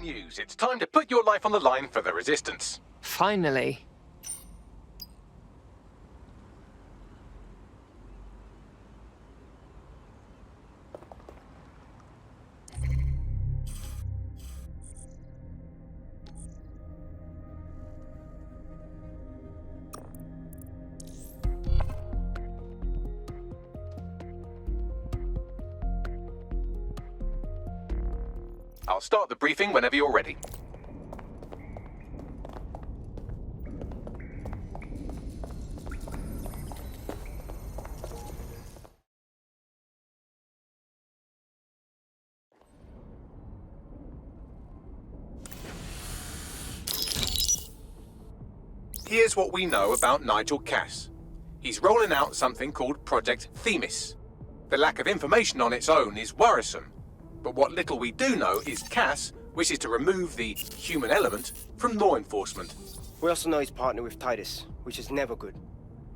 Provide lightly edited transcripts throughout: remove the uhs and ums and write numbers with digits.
news. It's time to put your life on the line for the Resistance. Finally. I'll start the briefing whenever you're ready. Here's what we know about Nigel Cass. He's rolling out something called Project Themis. The lack of information on its own is worrisome. But what little we do know is Cass wishes to remove the human element from law enforcement. We also know he's partnered with Titus, which is never good.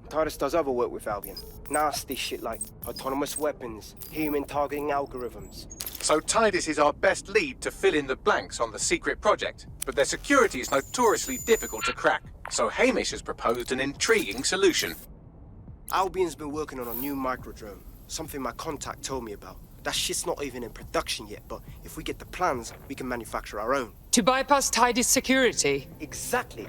Titus does other work with Albion. Nasty shit like autonomous weapons, human targeting algorithms. So Titus is our best lead to fill in the blanks on the secret project, but their security is notoriously difficult to crack. So Hamish has proposed an intriguing solution. Albion's been working on a new microdrone, something my contact told me about. That shit's not even in production yet, but if we get the plans, we can manufacture our own. To bypass Tidy's security? Exactly.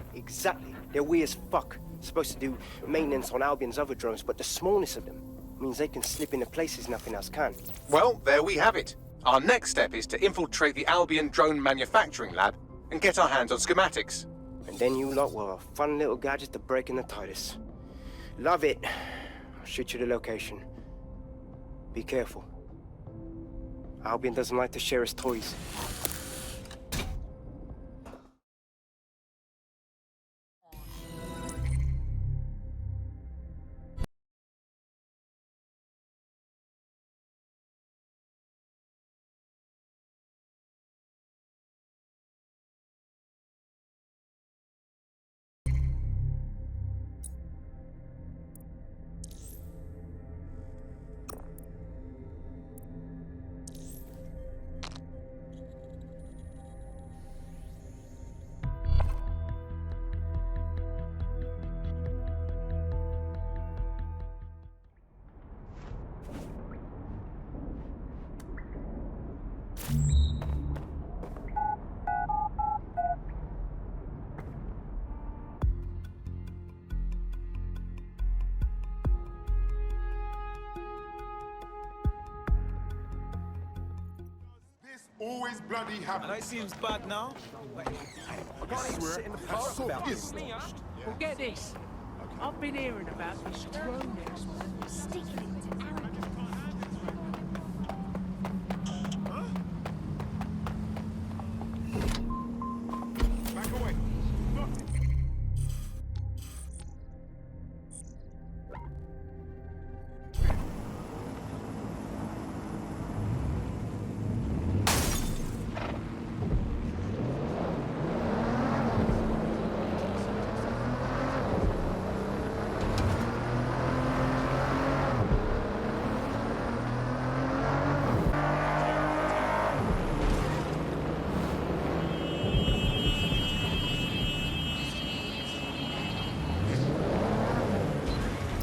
They're weird as fuck. Supposed to do maintenance on Albion's other drones, but the smallness of them means they can slip into places nothing else can. Well, there we have it. Our next step is to infiltrate the Albion drone manufacturing lab and get our hands on schematics. And then you lot will have a fun little gadget to break in the Titus. Love it. I'll shoot you the location. Be careful. Albion doesn't like to share his toys. Always bloody happens. That seems bad now. I swear, I saw this. Well, get this. I've been hearing about this drone expert sticking it to arrogant. Back away.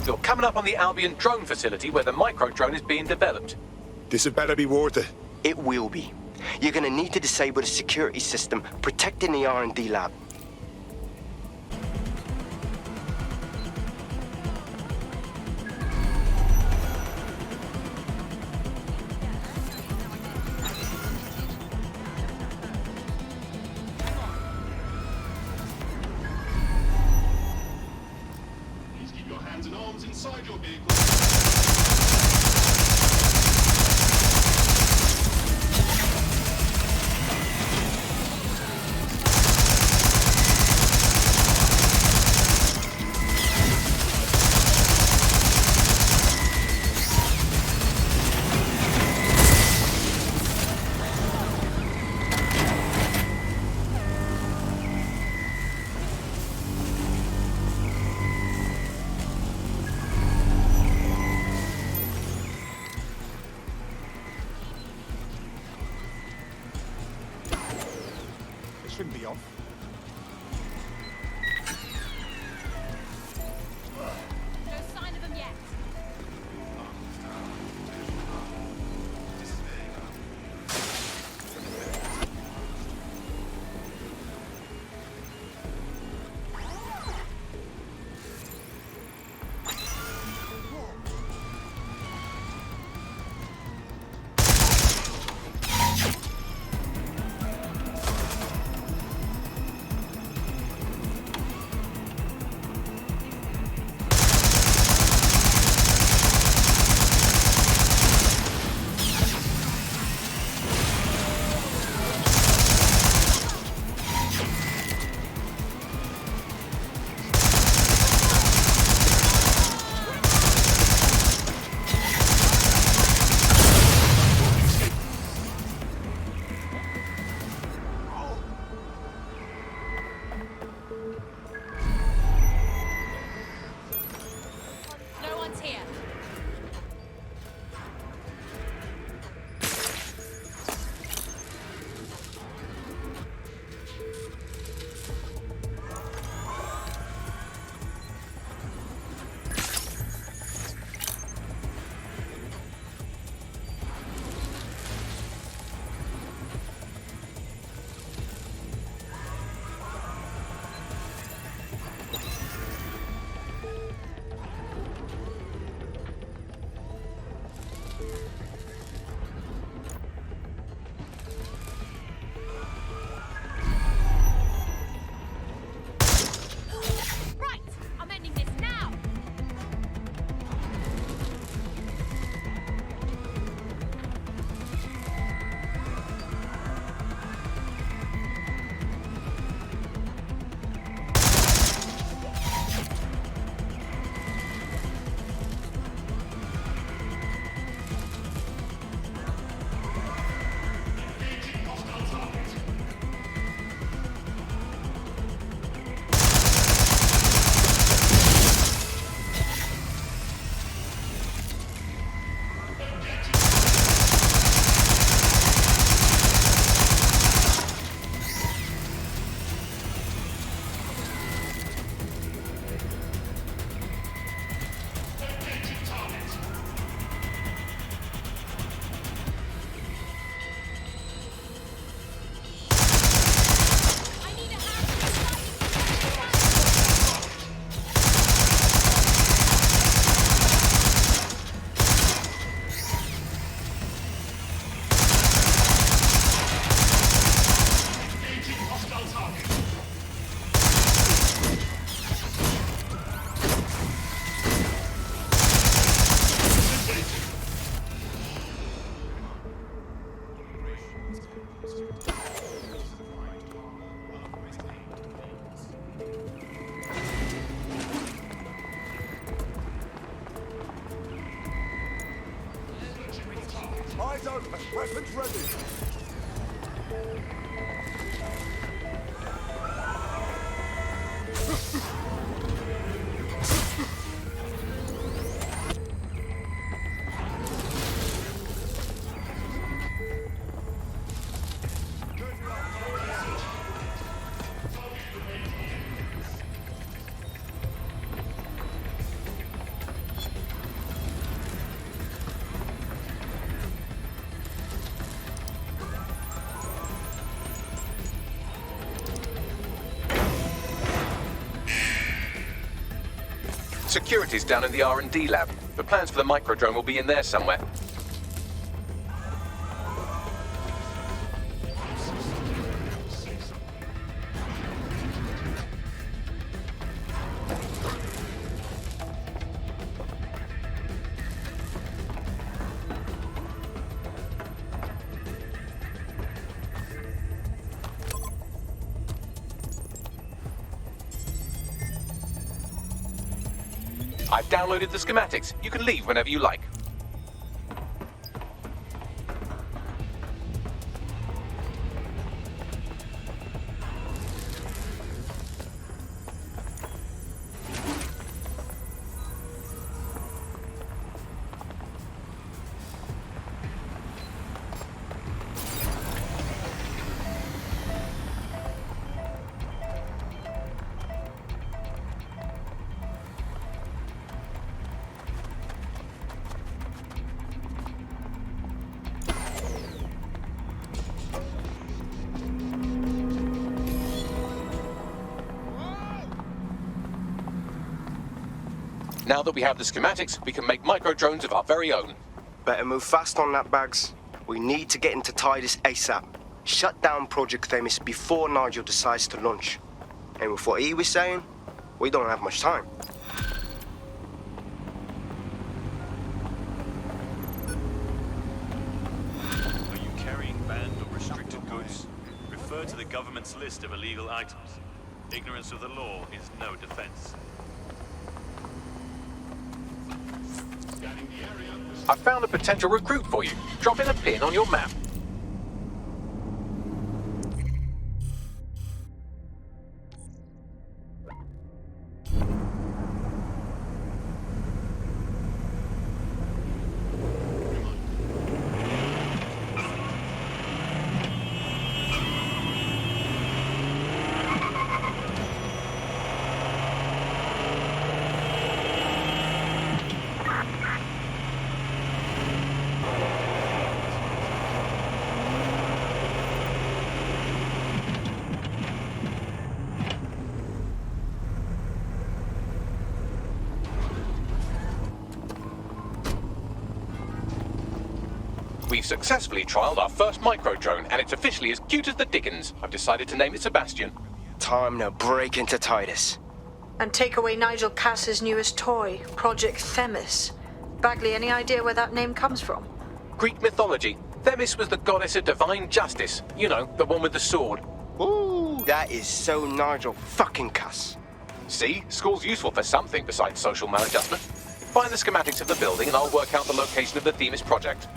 You're coming up on the Albion drone facility where the micro-drone is being developed. This had better be worth it. It will be. You're gonna need to disable the security system protecting the R&D lab. Please keep your hands and arms inside your vehicle. shouldn't be off. No sign of them yet. No one's here. Right, I'm ending this now. I need a Hostile target. Eyes open. Weapons ready. Security's down in the R&D lab. The plans for the microdrone will be in there somewhere. I've downloaded the schematics. You can leave whenever you like. Now that we have the schematics, we can make micro-drones of our very own. Better move fast on that, Bags. We need to get into Titus ASAP. Shut down Project Themis before Nigel decides to launch. And with what he was saying, we don't have much time. Are you carrying banned or restricted goods? Refer to the government's list of illegal items. Ignorance of the law is no defense. Scanning the area. I found a potential recruit for you. Drop in a pin on your map. We've successfully trialed our first micro-drone, and it's officially as cute as the dickens. I've decided to name it Sebastian. Time to break into Titus. And take away Nigel Cass's newest toy, Project Themis. Bagley, any idea where that name comes from? Greek mythology. Themis was the goddess of divine justice. You know, the one with the sword. Ooh, that is so Nigel fucking Cass. See? School's useful for something besides social maladjustment. Find the schematics of the building and I'll work out the location of the Themis project.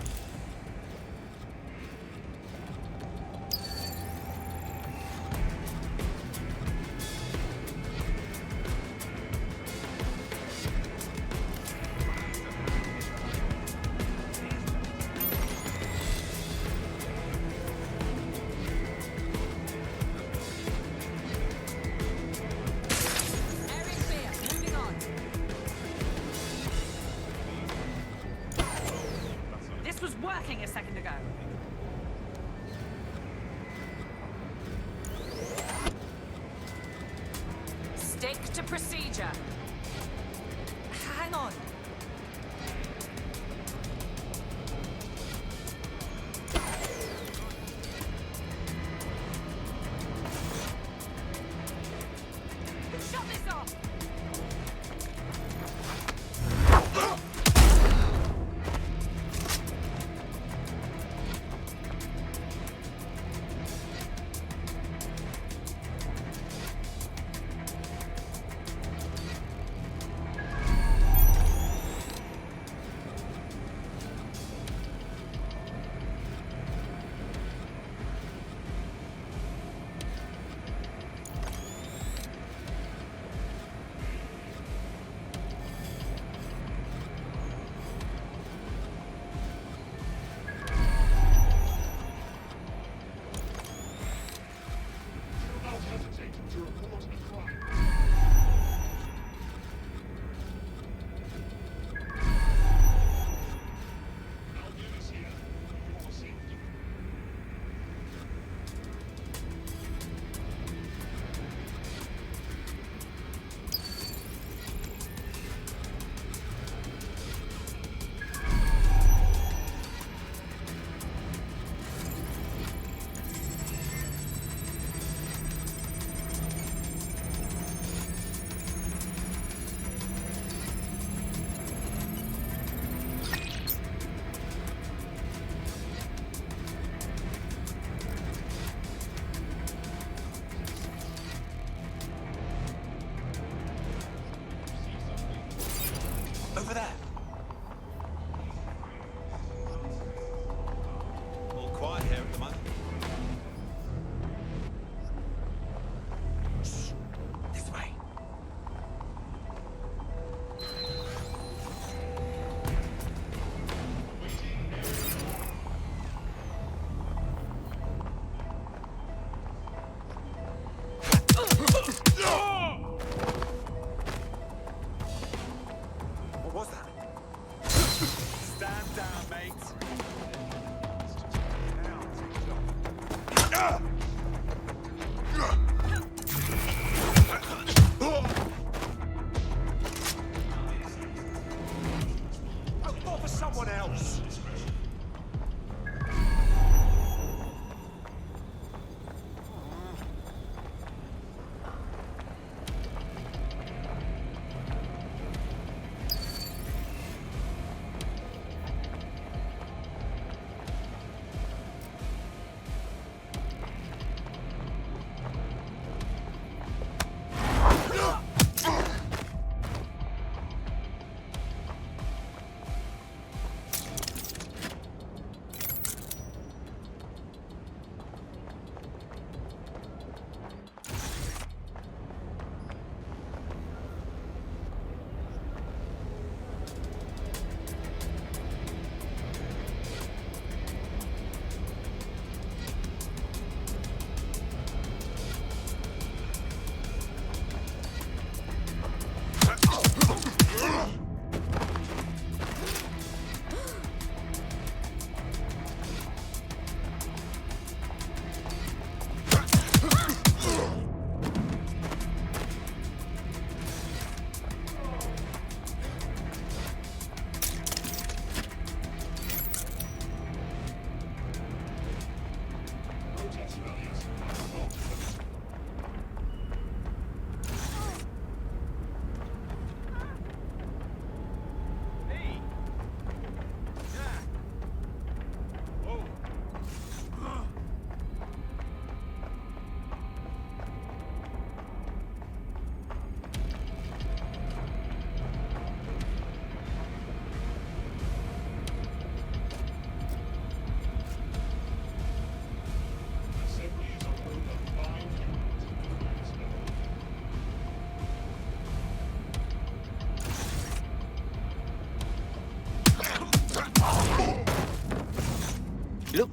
This was working a second ago. Stick to procedure. Hang on. Shut this off. Not hesitate to report a crime. Our units here. For safety. Over there. All quiet here at the moment. Shh. This way. What was that?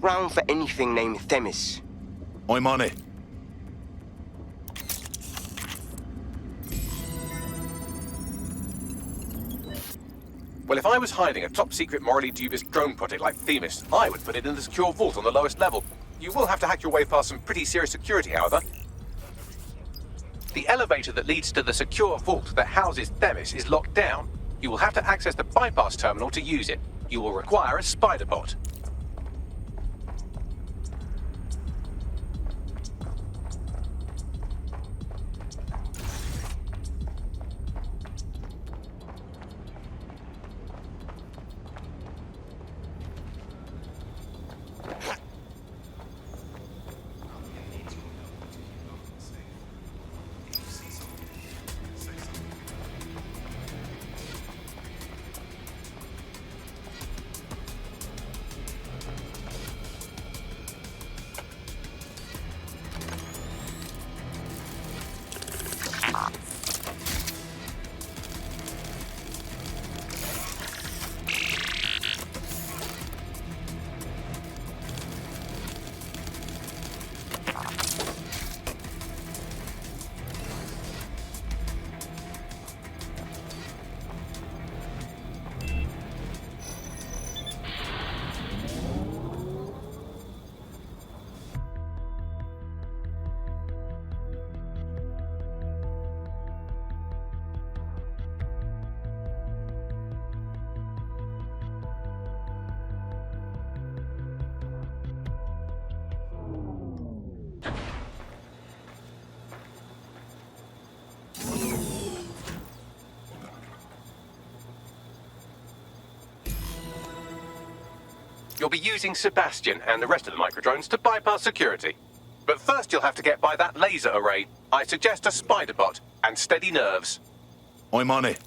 round for anything named Themis. I'm on it. Well, if I was hiding a top-secret, morally dubious drone project like Themis, I would put it in the secure vault on the lowest level. You will have to hack your way past some pretty serious security, however. The elevator that leads to the secure vault that houses Themis is locked down. You will have to access the bypass terminal to use it. You will require a spider bot. You'll be using Sebastian and the rest of the microdrones to bypass security. But first you'll have to get by that laser array. I suggest a spider bot and steady nerves. I'm on it.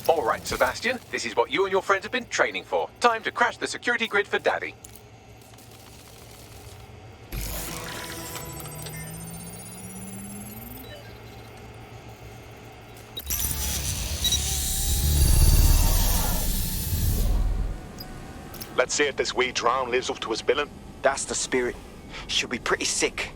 All right, Sebastian, this is what you and your friends have been training for. Time to crash the security grid for Daddy. Let's see if this wee drown lives up to its billing. That's the spirit. She'll be pretty sick.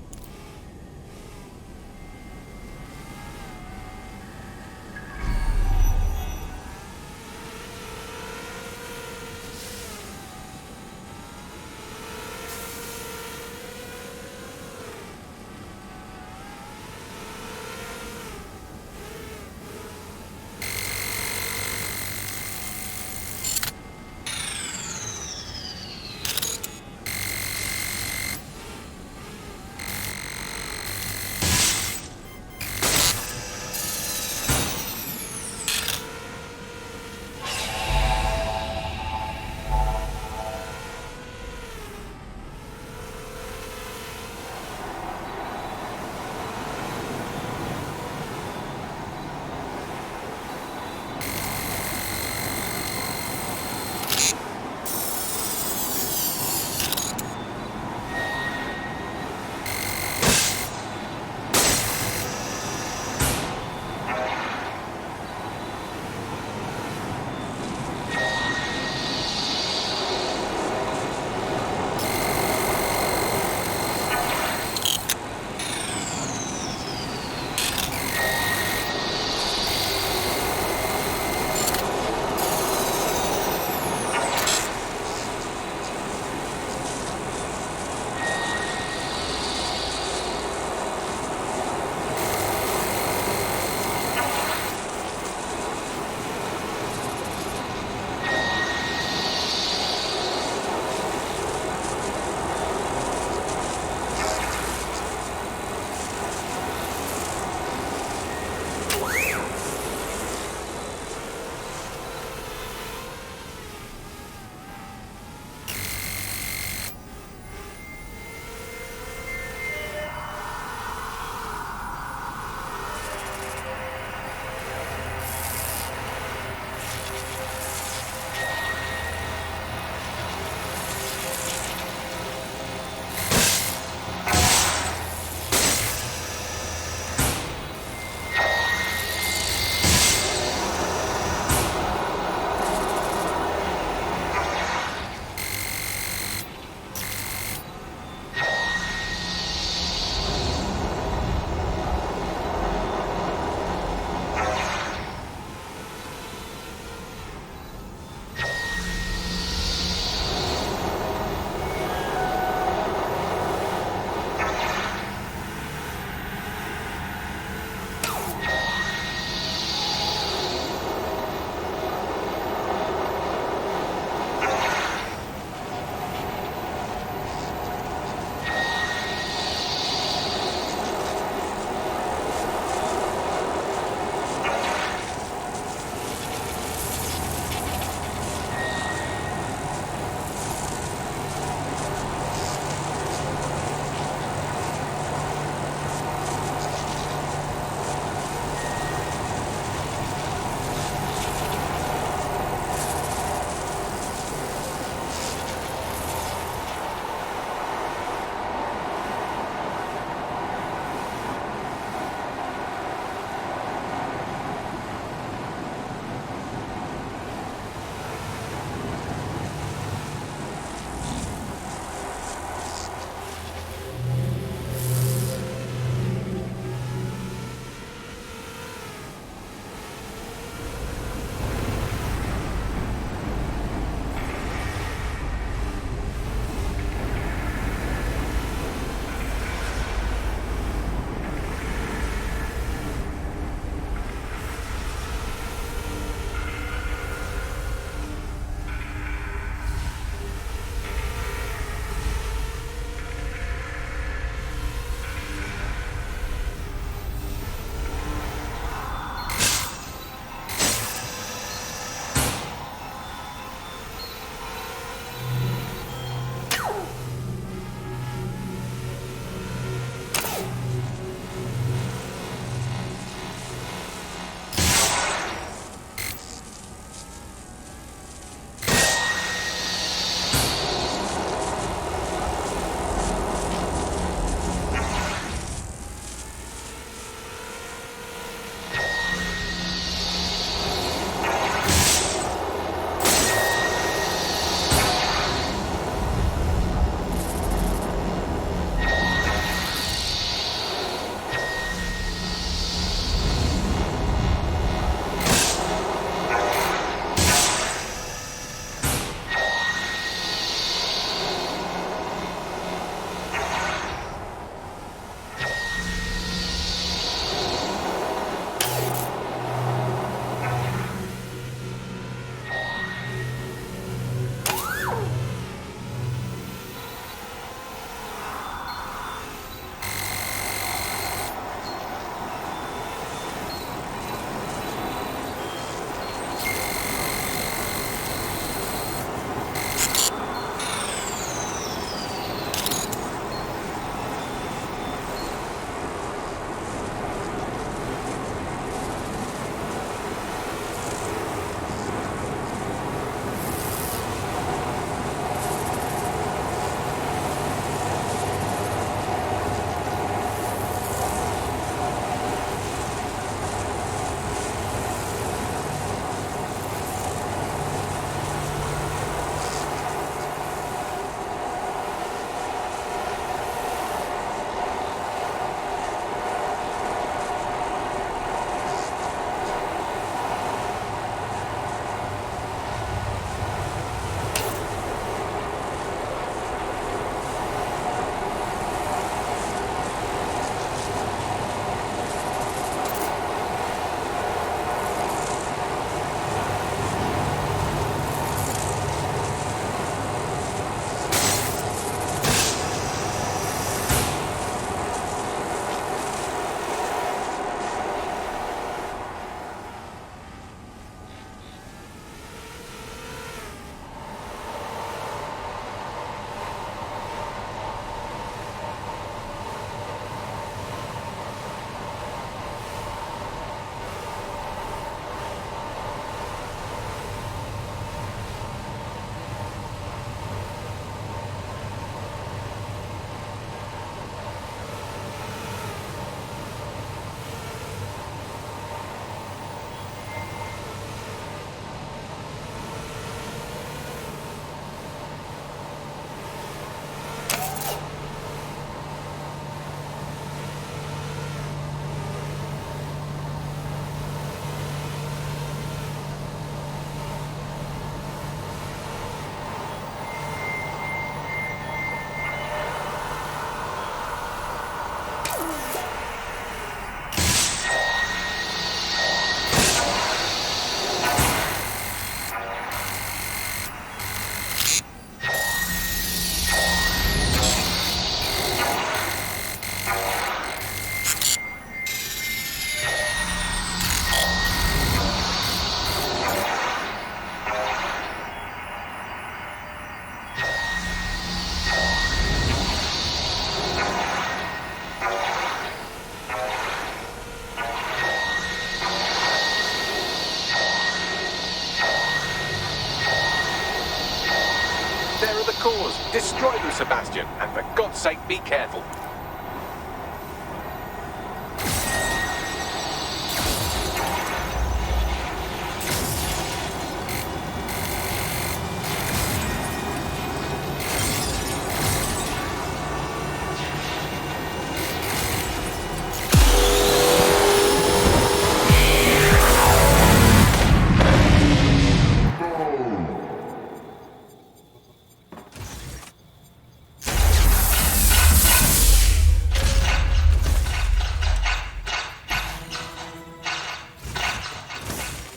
cause. Destroy them, Sebastian, and for God's sake, be careful.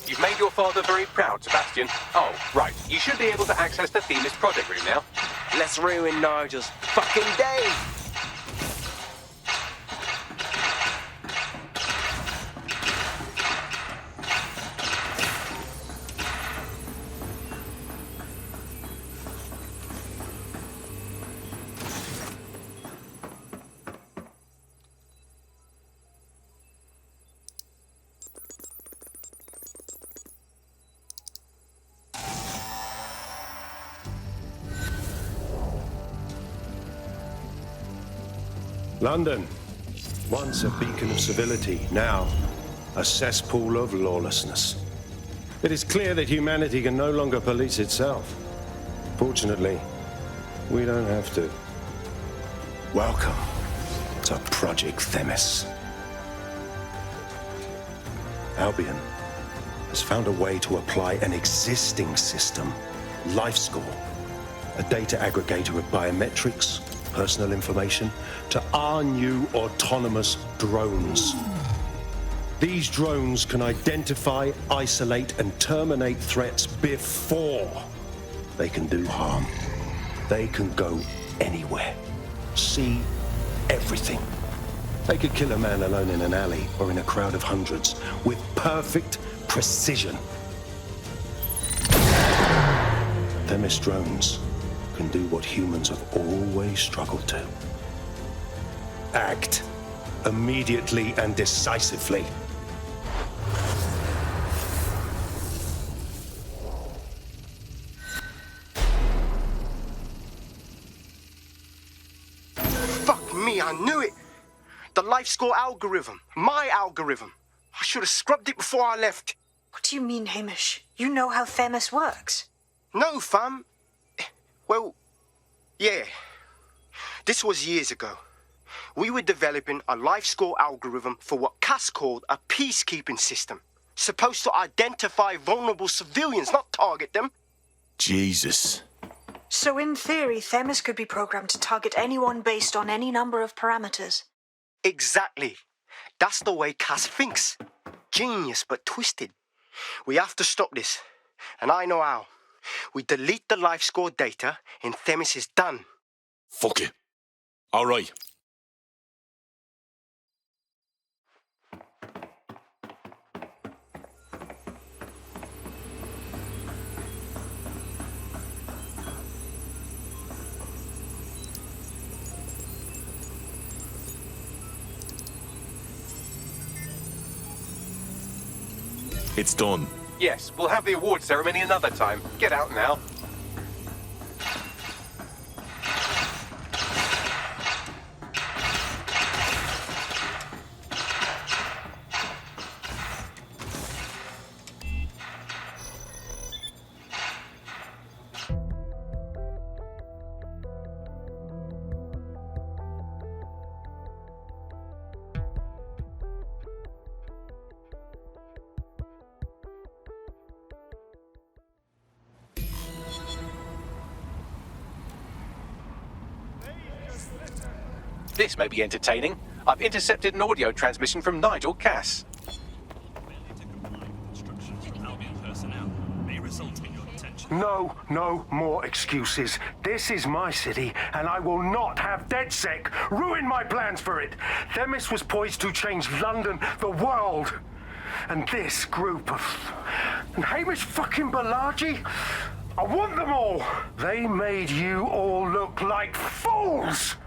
You've made your father very proud, Sebastian. Oh, right. You should be able to access the Themis project room now. Let's ruin Nigel's fucking day! London, once a beacon of civility, now a cesspool of lawlessness. It is clear that humanity can no longer police itself. Fortunately, we don't have to. Welcome to Project Themis. Albion has found a way to apply an existing system, LifeScore, a data aggregator of biometrics, personal information, to our new autonomous drones. These drones can identify, isolate, and terminate threats before they can do harm. They can go anywhere, see everything. They could kill a man alone in an alley or in a crowd of hundreds with perfect precision. Themis drones can do what humans have always struggled to. Act immediately and decisively. Fuck me, I knew it! The LifeScore algorithm. My algorithm. I should have scrubbed it before I left. What do you mean, Hamish? You know how Themis works. No, fam. Well, yeah. This was years ago. We were developing a LifeScore algorithm for what Cass called a peacekeeping system. Supposed to identify vulnerable civilians, not target them. Jesus. So in theory, Themis could be programmed to target anyone based on any number of parameters. Exactly. That's the way Cass thinks. Genius, but twisted. We have to stop this. And I know how. We delete the LifeScore data and Themis is done. Fuck it. All right. It's done. Yes, we'll have the award ceremony another time. Get out now. This may be entertaining. I've intercepted an audio transmission from Nigel Cass. No more excuses. This is my city, and I will not have DedSec ruin my plans for it. Themis was poised to change London, the world. And this group of... And Hamish fucking Balaji? I want them all. They made you all look like fools.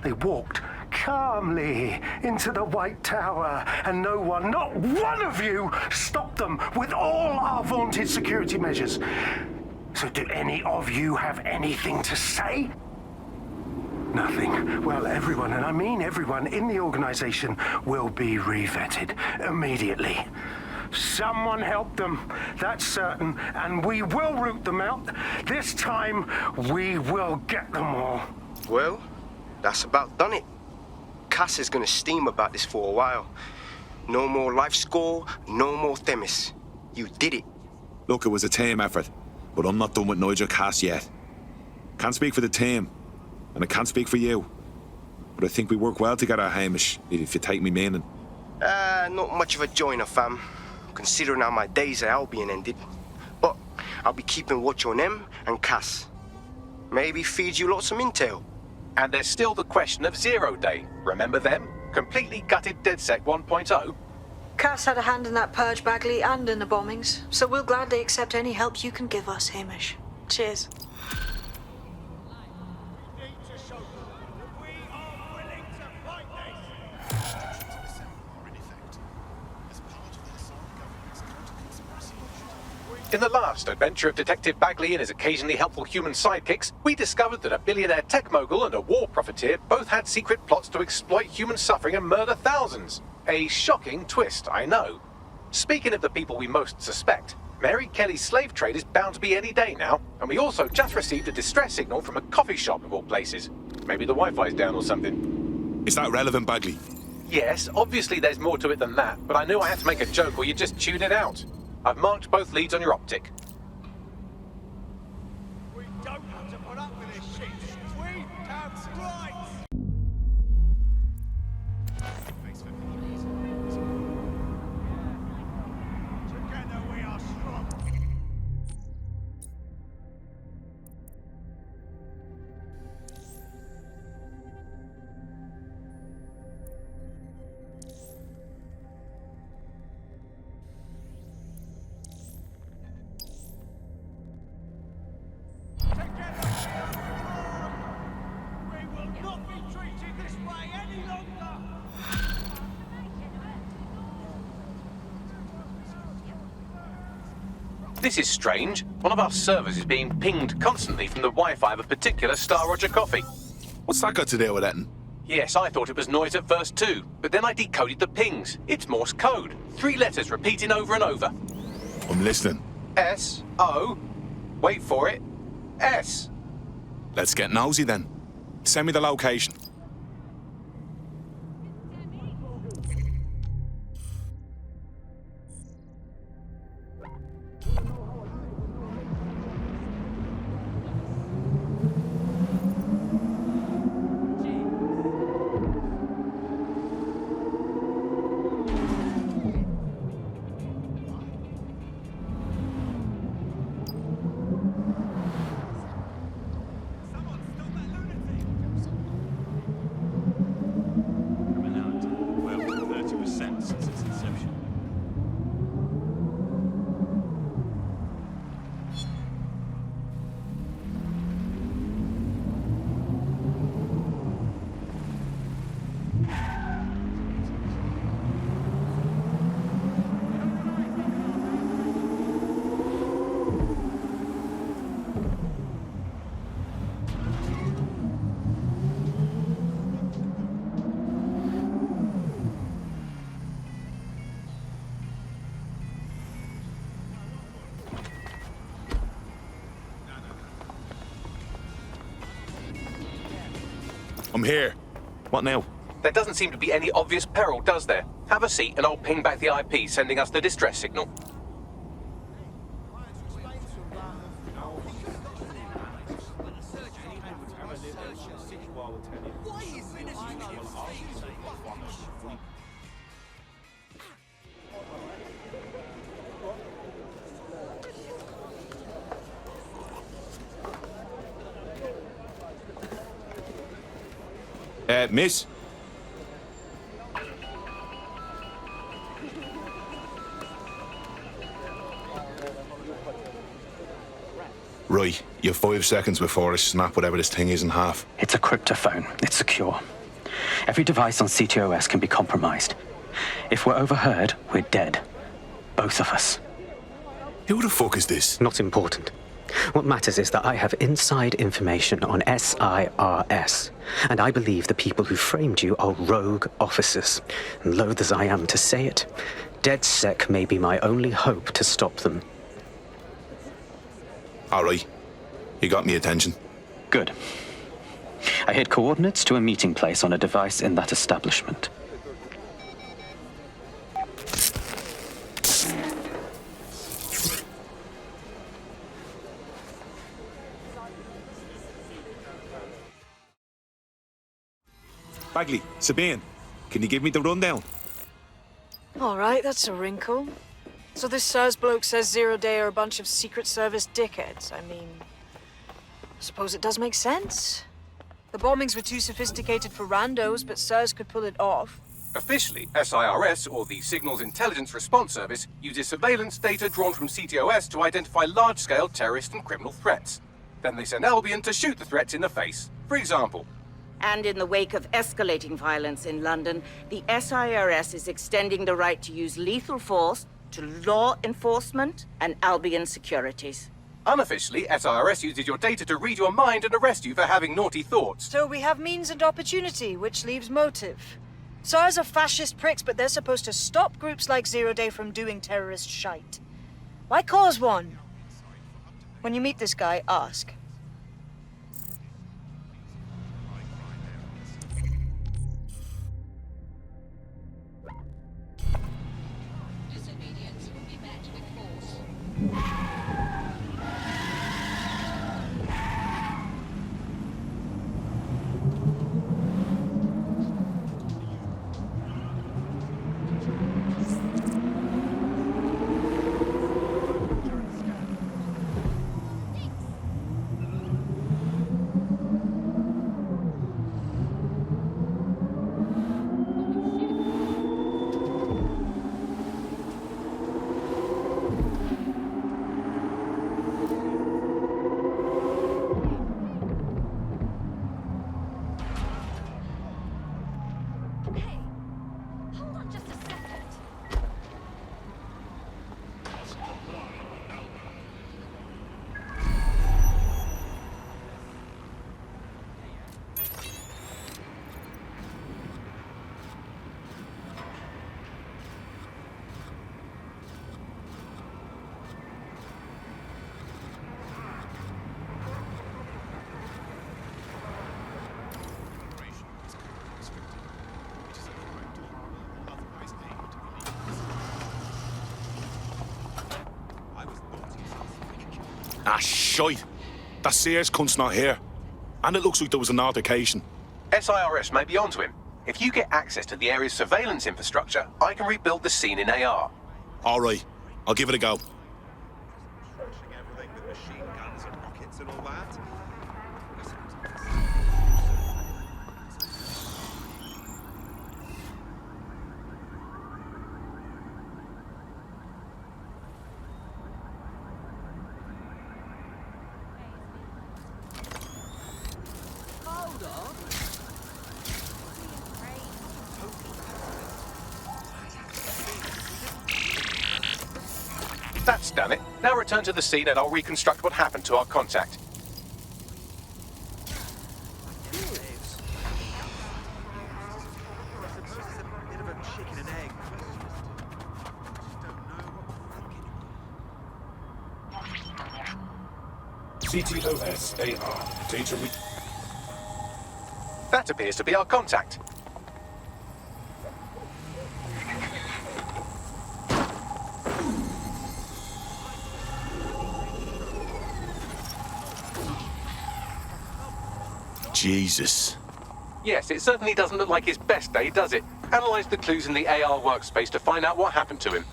They walked calmly into the White Tower, and no one, not one of you, stopped them with all our vaunted security measures. So do any of you have anything to say? Nothing. Well, everyone, and I mean everyone in the organization, will be re-vetted immediately. Someone help them, that's certain, and we will root them out. This time, we will get them all. Well, that's about done it. Cass is gonna steam about this for a while. No more life score, no more Themis. You did it. Look, it was a team effort, but I'm not done with Nigel Cass yet. Can't speak for the team, and I can't speak for you. But I think we work well together, Hamish, if you take me meaning. Not much of a joiner, fam, considering how my days at Albion ended. But I'll be keeping watch on them and Cass. Maybe feed you lots of intel. And there's still the question of Zero Day. Remember them? Completely gutted DedSec 1.0? Cass had a hand in that purge, Bagley, and in the bombings, so we'll gladly accept any help you can give us, Hamish. Cheers. In the last adventure of Detective Bagley and his occasionally helpful human sidekicks, we discovered that a billionaire tech mogul and a war profiteer both had secret plots to exploit human suffering and murder thousands. A shocking twist, I know. Speaking of the people we most suspect, Mary Kelly's slave trade is bound to be any day now, and we also just received a distress signal from a coffee shop of all places. Maybe the Wi-Fi's down or something. Is that relevant, Bagley? Yes, obviously there's more to it than that, but I knew I had to make a joke or you'd just tune it out. I've marked both leads on your optic. We don't have to put up with this shit. We have rights. Together we are strong. This is strange. One of our servers is being pinged constantly from the Wi-Fi of a particular Star Roger coffee. What's that got to do with it? Yes, I thought it was noise at first too, but then I decoded the pings. It's Morse code. 3 letters repeating over and over. I'm listening. S-O. Wait for it. S. Let's get nosy then. Send me the location. I'm here. What now? There doesn't seem to be any obvious peril, does there? Have a seat and I'll ping back the IP sending us the distress signal. Miss? Right, you have 5 seconds before I snap whatever this thing is in half. It's a cryptophone. It's secure. Every device on CTOS can be compromised. If we're overheard, we're dead. Both of us. Who the fuck is this? Not important. What matters is that I have inside information on SIRS, and I believe the people who framed you are rogue officers. And loath as I am to say it, DedSec may be my only hope to stop them. All right. You got me attention. Good. I hid coordinates to a meeting place on a device in that establishment. Bagley, Sabine, can you give me the rundown? All right, that's a wrinkle. So this SIRS bloke says Zero Day are a bunch of Secret Service dickheads. I mean, I suppose it does make sense. The bombings were too sophisticated for randos, but SIRS could pull it off. Officially, SIRS, or the Signals Intelligence Response Service, uses surveillance data drawn from CTOS to identify large-scale terrorist and criminal threats. Then they send Albion to shoot the threats in the face. For example, And in the wake of escalating violence in London, the SIRS is extending the right to use lethal force to law enforcement and Albion securities. unofficially, SIRS uses your data to read your mind and arrest you for having naughty thoughts. So we have means and opportunity, which leaves motive. SIRS are fascist pricks, but they're supposed to stop groups like Zero Day from doing terrorist shite. Why cause one? When you meet this guy, ask. Disobedience will be met with force. Ah, shite. That Sears cunt's not here. And it looks like there was an altercation. SIRS may be onto him. If you get access to the area's surveillance infrastructure, I can rebuild the scene in AR. All right. I'll give it a go. Everything with machine guns and rockets and all that. That's done it. Now return to the scene and I'll reconstruct what happened to our contact. CTOS AR. Data That appears to be our contact. Jesus. Yes, it certainly doesn't look like his best day, does it? Analyze the clues in the AR workspace to find out what happened to him.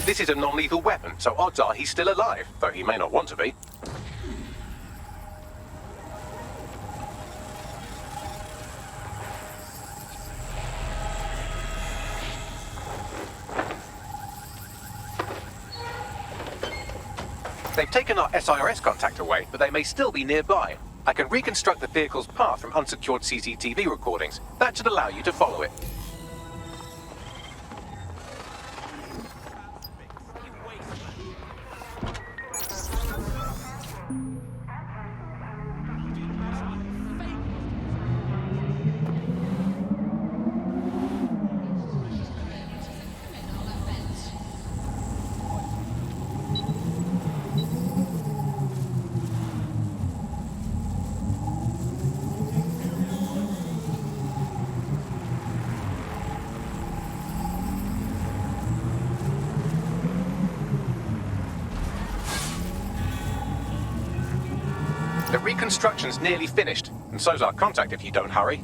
This is a non-lethal weapon, so odds are he's still alive, though he may not want to be. They've taken our SIRS contact away, but they may still be nearby. I can reconstruct the vehicle's path from unsecured CCTV recordings. That should allow you to follow it. construction's nearly finished, and so's our contact if you don't hurry.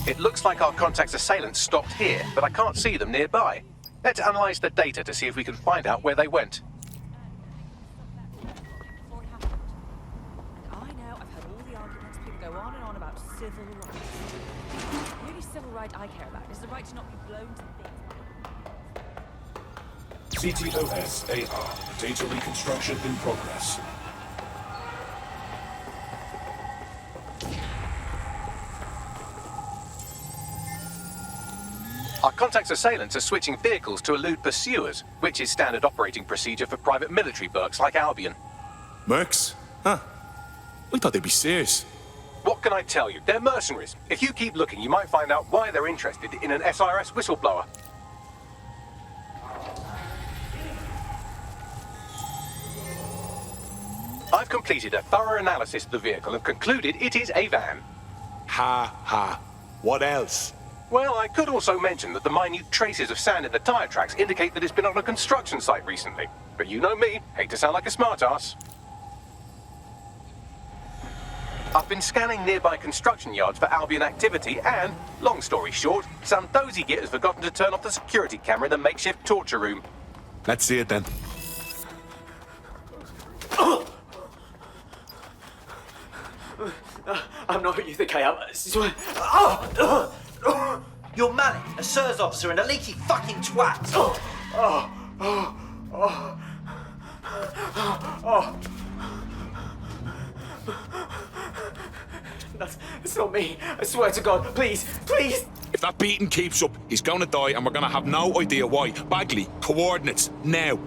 It looks like our contact's assailants stopped here, but I can't see them nearby. Let's analyze the data to see if we can find out where they went. I know, I've heard all the arguments, people go on and on about civil rights. The only civil right I care about is the right to not be blown to bits. CTOS-AR. Data reconstruction in progress. Our contact's assailants are switching vehicles to elude pursuers, which is standard operating procedure for private military burks like Albion. Mercs? Huh. I thought they'd be serious. What can I tell you? They're mercenaries. If you keep looking, you might find out why they're interested in an SRS whistleblower. I've completed a thorough analysis of the vehicle and concluded it is a van. Ha ha. What else? Well, I could also mention that the minute traces of sand in the tire tracks indicate that it's been on a construction site recently. But you know me, hate to sound like a smartass. I've been scanning nearby construction yards for Albion activity and, long story short, some dozy git has forgotten to turn off the security camera in the makeshift torture room. Let's see it then. I'm not who you think I am. I swear. You're Malik, a SIRS officer and a leaky fucking twat. That's not me. I swear to God. Please, please. If that beating keeps up, he's gonna die and we're gonna have no idea why. Bagley, coordinates, now.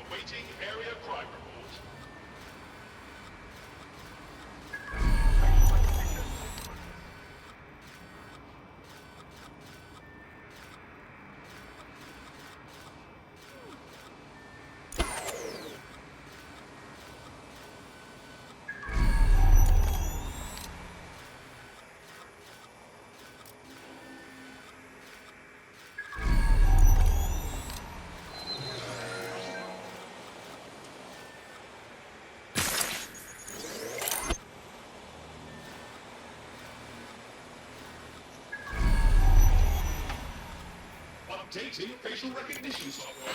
Awaiting area crime report. Updating facial recognition software.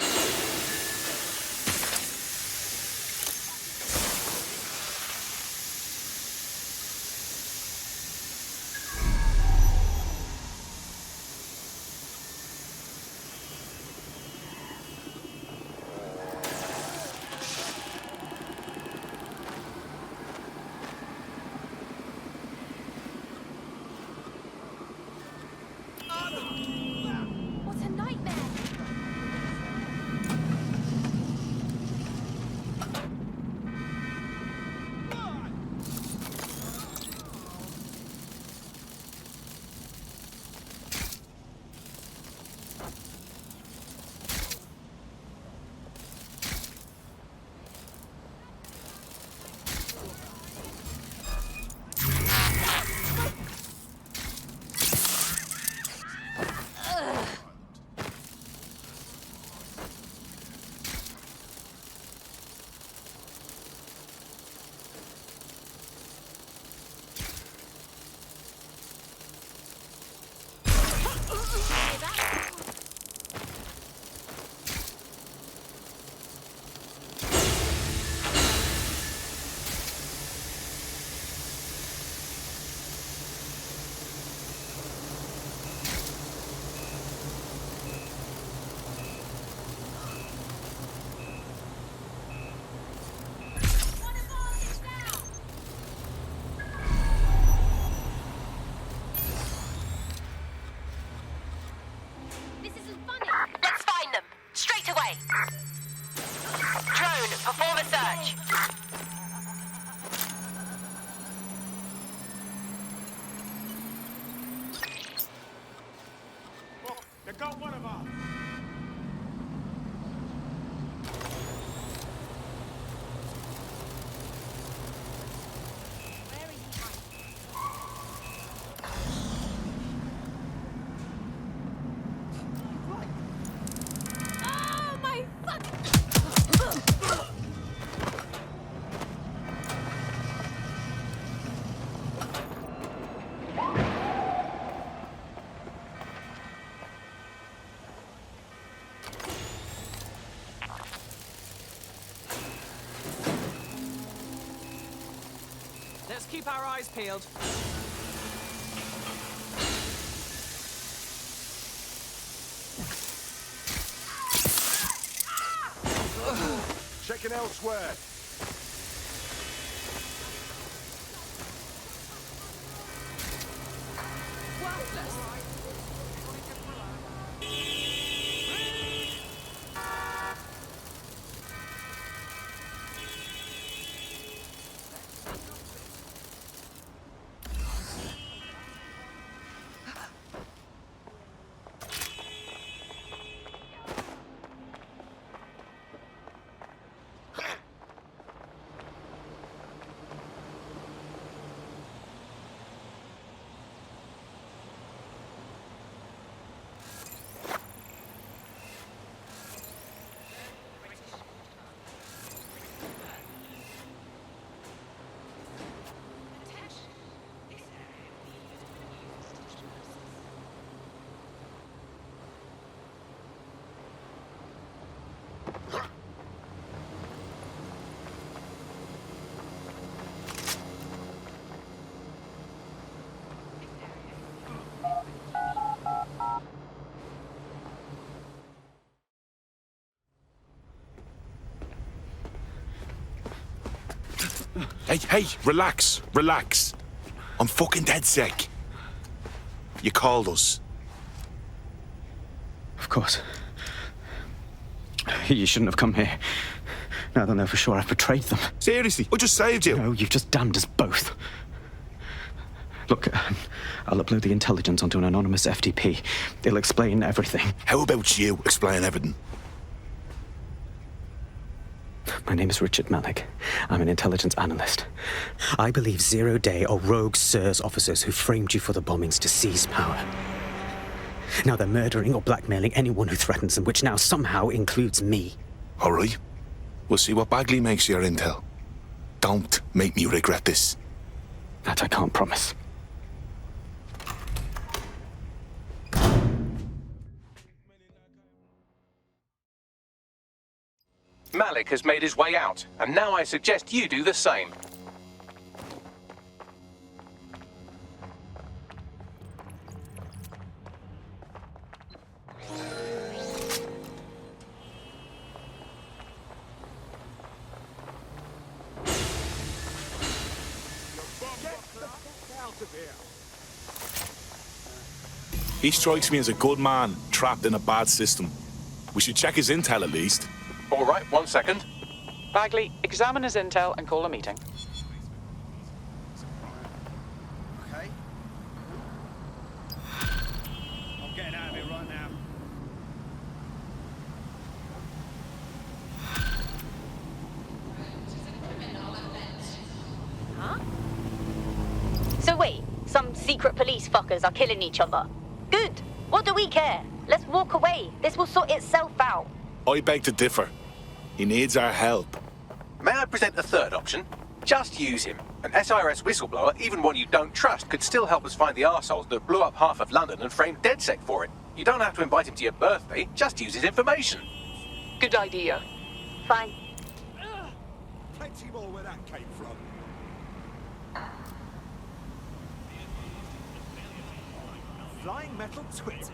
What a nightmare! got one of us. Oh my fuck! Let's keep our eyes peeled. Checking elsewhere. Hey, relax. I'm fucking dead sick. You called us. Of course. You shouldn't have come here. Now they'll know for sure I've betrayed them. Seriously, I just saved you. No, you've just damned us both. Look, I'll upload the intelligence onto an anonymous FTP. It'll explain everything. How about you explain everything? My name is Richard Malik. I'm an intelligence analyst. I believe Zero Day are rogue SIRS officers who framed you for the bombings to seize power. Now they're murdering or blackmailing anyone who threatens them, which now somehow includes me. All right. We'll see what Bagley makes your intel. Don't make me regret this. That I can't promise. Malik has made his way out, and now I suggest you do the same. He strikes me as a good man, trapped in a bad system. We should check his intel at least. All right, 1 second. Bagley, examine his intel and call a meeting. Okay. I'm getting out of here right now. Huh? So wait, some secret police fuckers are killing each other. Good. What do we care? Let's walk away. This will sort itself out. I beg to differ. He needs our help. May I present a third option? Just use him. An SIRS whistleblower, even one you don't trust, could still help us find the arseholes that blew up half of London and framed DedSec for it. You don't have to invite him to your birthday, just use his information. Good idea. Fine. Plenty more where that came from. Flying metal twit.